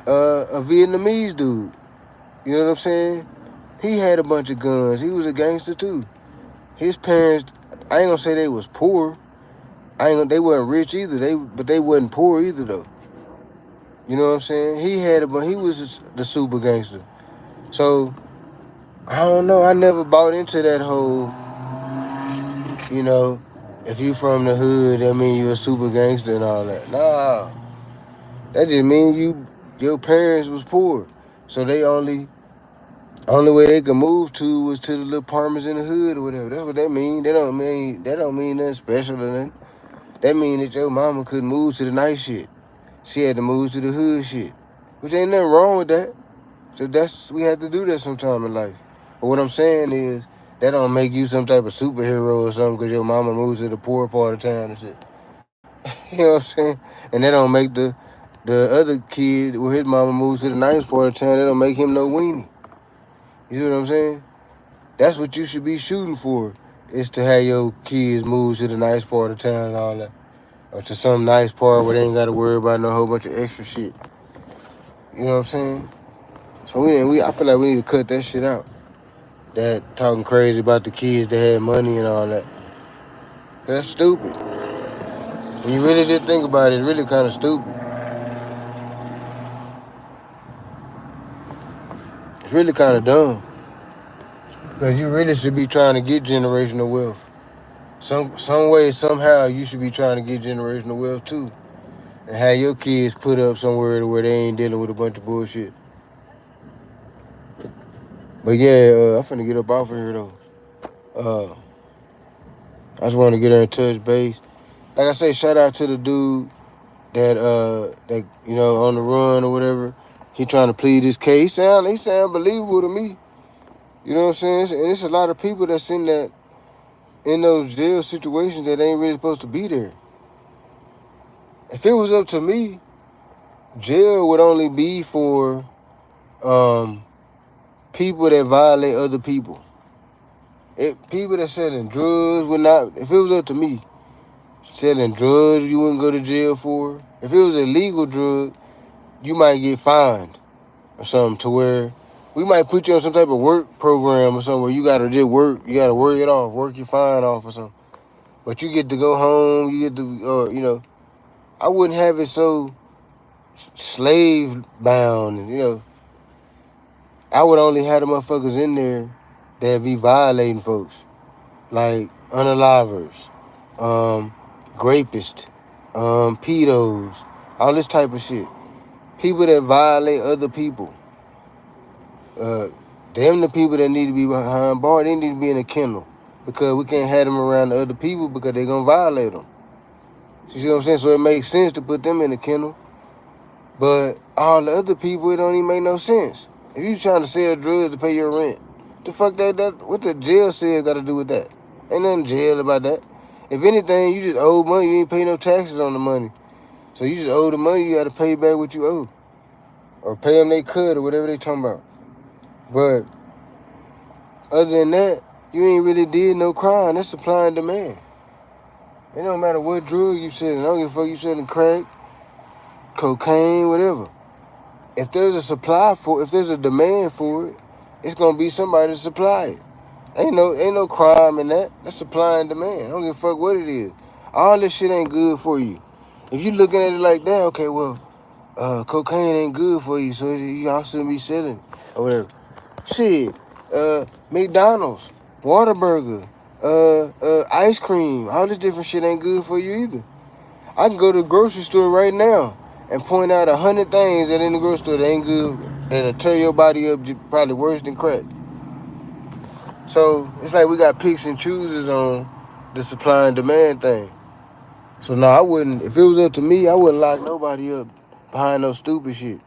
a Vietnamese dude. You know what I'm saying? He had a bunch of guns. He was a gangster too. His parents, I ain't gonna say they was poor. They weren't rich either. But they wasn't poor either though. You know what I'm saying? He was the super gangster. So I don't know. I never bought into that whole, you know, if you from the hood, that mean you a super gangster and all that. Nah, that just mean your parents was poor, so they only way they could move to was to the little apartments in the hood or whatever. That's what that mean. That don't mean nothing special or nothing. That mean that your mama couldn't move to the nice shit. She had to move to the hood shit, which ain't nothing wrong with that. So we had to do that sometime in life. But what I'm saying is that don't make you some type of superhero or something because your mama moves to the poor part of town and shit. You know what I'm saying? And that don't make the other kid where his mama moves to the nice part of town. That don't make him no weenie. You see what I'm saying? That's what you should be shooting for. Is to have your kids move to the nice part of town and all that, or to some nice part where they ain't got to worry about no whole bunch of extra shit. You know what I'm saying? So I feel like we need to cut that shit out. That talking crazy about the kids that had money and all that. That's stupid. When you really just think about it, it's really kind of stupid. It's really kind of dumb. Because you really should be trying to get generational wealth. Some way, somehow, you should be trying to get generational wealth too. And have your kids put up somewhere to where they ain't dealing with a bunch of bullshit. But yeah, I'm finna get up off of here though. I just want to get her in touch base. Like I say, shout out to the dude that on the run or whatever. He trying to plead his case. He sound believable to me. You know what I'm saying? And it's a lot of people that's in those jail situations that ain't really supposed to be there. If it was up to me, jail would only be for people that violate other people. People that selling drugs would not. If it was up to me, selling drugs you wouldn't go to jail for. If it was a legal drug, you might get fined or something to where we might put you on some type of work program or something where you gotta just work. You gotta work it off, work your fine off or something. But you get to go home. You get to, I wouldn't have it so slave bound. And, I would only have the motherfuckers in there that be violating folks, like unalivers, rapists, pedos, all this type of shit. People that violate other people. Them the people that need to be behind bars. They need to be in a kennel because we can't have them around the other people because they're gonna violate them. You see what I'm saying? So it makes sense to put them in a kennel, but all the other people, it don't even make no sense. If you trying to sell drugs to pay your rent, the fuck what the jail cell got to do with that? Ain't nothing jail about that. If anything, you just owe money. You ain't pay no taxes on the money, so you just owe the money. You got to pay back what you owe, or pay them they cut or whatever they talking about. But other than that, you ain't really did no crime. That's supply and demand. It don't matter what drug you selling. I don't give a fuck you selling crack, cocaine, whatever. If there's a demand for it, it's gonna be somebody to supply it. Ain't no crime in that. That's supply and demand. I don't give a fuck what it is. All this shit ain't good for you. If you looking at it like that, okay, well, cocaine ain't good for you, so y'all shouldn't be selling or whatever. Shit, McDonald's, Whataburger, ice cream, all this different shit ain't good for you either. I can go to the grocery store right now and point out 100 things that in the grocery store that ain't good, that'll tear your body up probably worse than crack. So it's like we got picks and chooses on the supply and demand thing. So no, I wouldn't. If it was up to me, I wouldn't lock nobody up behind no stupid shit.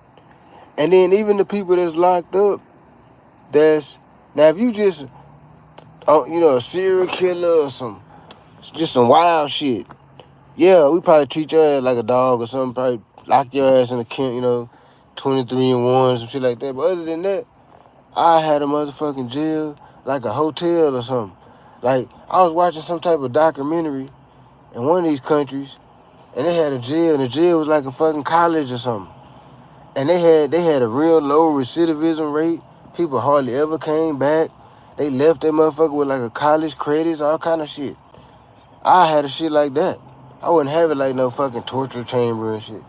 And then even the people that's locked up, now if you just a serial killer or just some wild shit. Yeah, we probably treat your ass like a dog or something. Probably lock your ass in a kennel, 23-1, some shit like that. But other than that, I had a motherfucking jail, like a hotel or something. Like, I was watching some type of documentary in one of these countries, and they had a jail, and the jail was like a fucking college or something. And they had a real low recidivism rate. People hardly ever came back. They left that motherfucker with like a college credits, all kind of shit. I had a shit like that. I wouldn't have it like no fucking torture chamber and shit.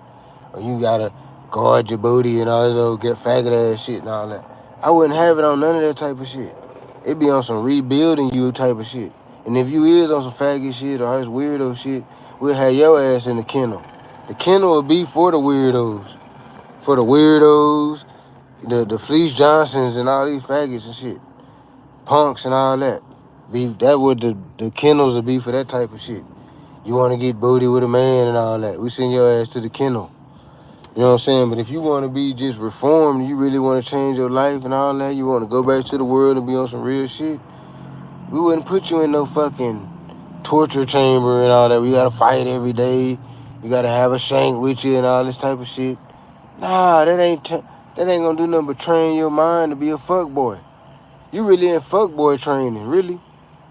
Or you gotta guard your booty and all this old get faggot ass shit and all that. I wouldn't have it on none of that type of shit. It be on some rebuilding you type of shit. And if you is on some faggot shit or this weirdo shit, we'll have your ass in the kennel. The kennel will be for the weirdos. For the weirdos, the Fleece Johnsons and all these faggots and shit. Punks and all that. That would the kennels would be for that type of shit. You want to get booty with a man and all that. We send your ass to the kennel. You know what I'm saying? But if you want to be just reformed, you really want to change your life and all that, you want to go back to the world and be on some real shit, we wouldn't put you in no fucking torture chamber and all that. We got to fight every day. You got to have a shank with you and all this type of shit. Nah, that ain't gonna do nothing but train your mind to be a fuckboy. You really in fuckboy training, really.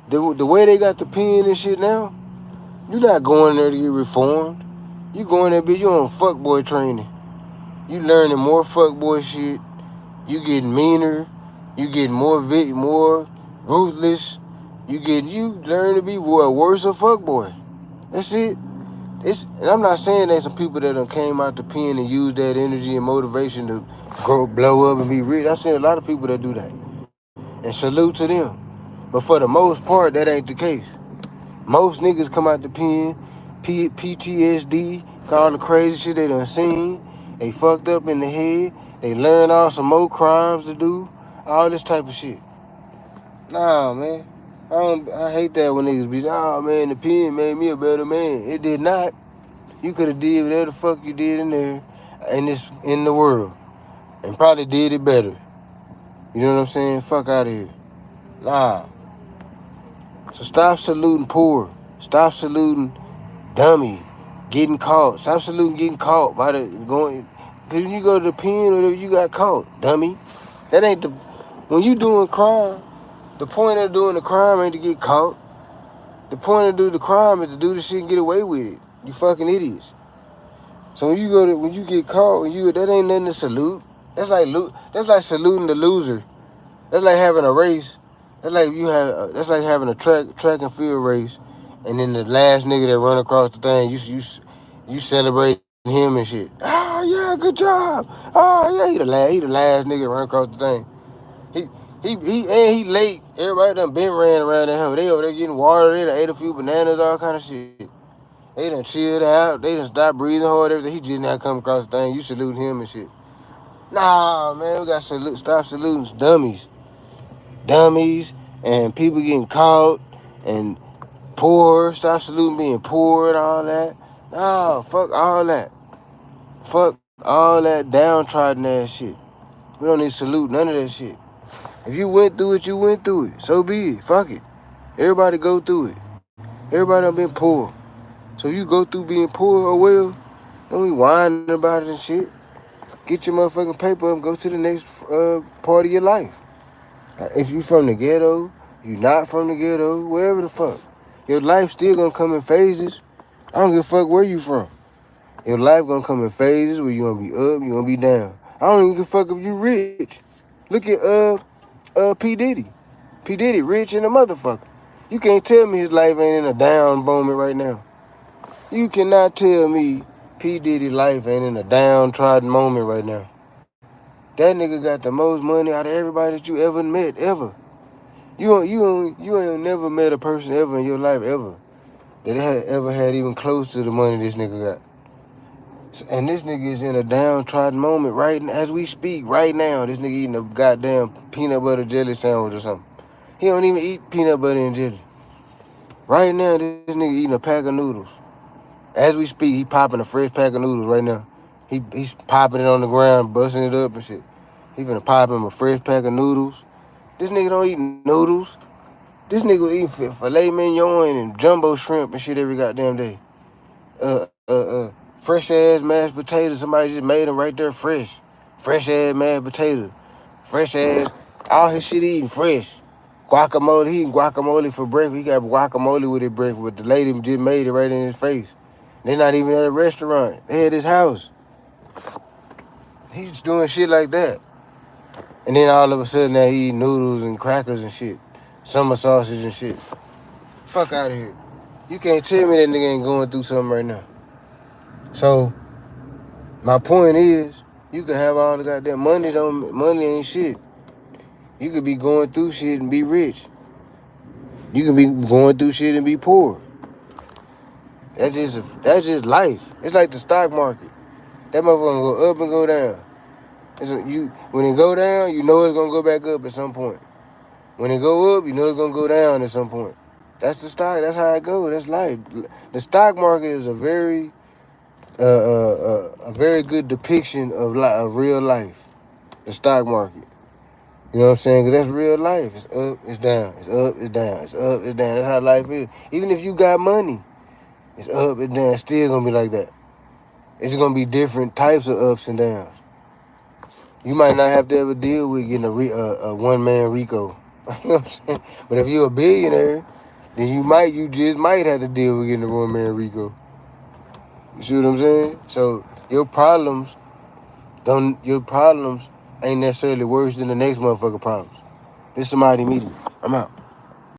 The way they got the pen and shit now, you not going there to get reformed. You going there, bitch, you on fuckboy training. You learning more fuckboy shit. You getting meaner. You getting more ruthless. You learn to be a worse fuckboy. That's it. And I'm not saying there's some people that done came out the pen and used that energy and motivation to blow up and be rich. I've seen a lot of people that do that. And salute to them. But for the most part, that ain't the case. Most niggas come out the pen, PTSD, all the crazy shit they done seen. They fucked up in the head. They learn all some more crimes to do. All this type of shit. Nah, man. I hate that when niggas be, oh man, the pen made me a better man. It did not. You could have did whatever the fuck you did in there, in the world, and probably did it better. You know what I'm saying? Fuck out of here. Nah. So stop saluting poor. Stop saluting dummy. Getting caught. Stop saluting getting caught by the going. Cause when you go to the pen or you got caught, dummy. That ain't the. When you doing crime, the point of doing the crime ain't to get caught. The point of doing the crime is to do the shit and get away with it. You fucking idiots. So when you get caught, that ain't nothing to salute. That's like saluting the loser. That's like having a race. That's like having a track and field race, and then the last nigga that run across the thing, you celebrating him and shit. Oh yeah, good job. Oh yeah, he the last nigga to run across the thing. He late. Everybody done been ran around that hoe. They over there getting water. They done ate a few bananas, all kind of shit. They done chilled out. They done stopped breathing hard. Everything. He just not come across the thing. You salute him and shit. Nah, man, we got to stop saluting dummies, and people getting caught and poor. Stop saluting being poor and all that. Nah, fuck all that. Fuck all that downtrodden ass shit. We don't need to salute none of that shit. If you went through it, you went through it. So be it. Fuck it. Everybody go through it. Everybody done been poor. So you go through being poor, oh well, don't be whining about it and shit. Get your motherfucking paper up and go to the next part of your life. If you from the ghetto, you not from the ghetto, wherever the fuck. Your life still gonna come in phases. I don't give a fuck where you from. Your life gonna come in phases where you gonna be up, you gonna be down. I don't even give a fuck if you rich. Look at P. Diddy. P. Diddy rich in a motherfucker. You can't tell me his life ain't in a down moment right now. You cannot tell me P. Diddy life ain't in a downtrodden moment right now. That nigga got the most money out of everybody that you ever met, ever. You ain't never met a person ever in your life, ever, that ever had even close to the money this nigga got. And this nigga is in a downtrodden moment right as we speak, right now. This nigga eating a goddamn peanut butter jelly sandwich or something. He don't even eat peanut butter and jelly. Right now, this nigga eating a pack of noodles. As we speak, he popping a fresh pack of noodles right now. He's popping it on the ground, busting it up and shit. He finna pop him a fresh pack of noodles. This nigga don't eat noodles. This nigga eat filet mignon and jumbo shrimp and shit every goddamn day. Fresh ass mashed potatoes. Somebody just made them right there fresh. Fresh ass mashed potato. Fresh ass, all his shit eating fresh. Guacamole, he eating guacamole for breakfast. He got guacamole with his breakfast, but the lady just made it right in his face. They're not even at a restaurant. They at his house. He's doing shit like that. And then all of a sudden now he eat noodles and crackers and shit. Summer sausage and shit. Fuck out of here. You can't tell me that nigga ain't going through something right now. So, my point is, you can have all the goddamn money, money ain't shit. You could be going through shit and be rich. You can be going through shit and be poor. That's just life. It's like the stock market. That motherfucker go up and go down. When it go down, you know it's gonna go back up at some point. When it go up, you know it's gonna go down at some point. That's the stock. That's how it goes. That's life. The stock market is a very good depiction of real life. The stock market. You know what I'm saying? Because that's real life. It's up, it's down. It's up, it's down. It's up, it's down. That's how life is. Even if you got money, it's up and down. It's still gonna be like that. It's gonna be different types of ups and downs. You might not have to ever deal with getting a one-man Rico. You know what I'm saying? But if you're a billionaire, then you just might have to deal with getting a one-man Rico. You see what I'm saying? So your problems ain't necessarily worse than the next motherfucker problems. This is somebody meeting. I'm out.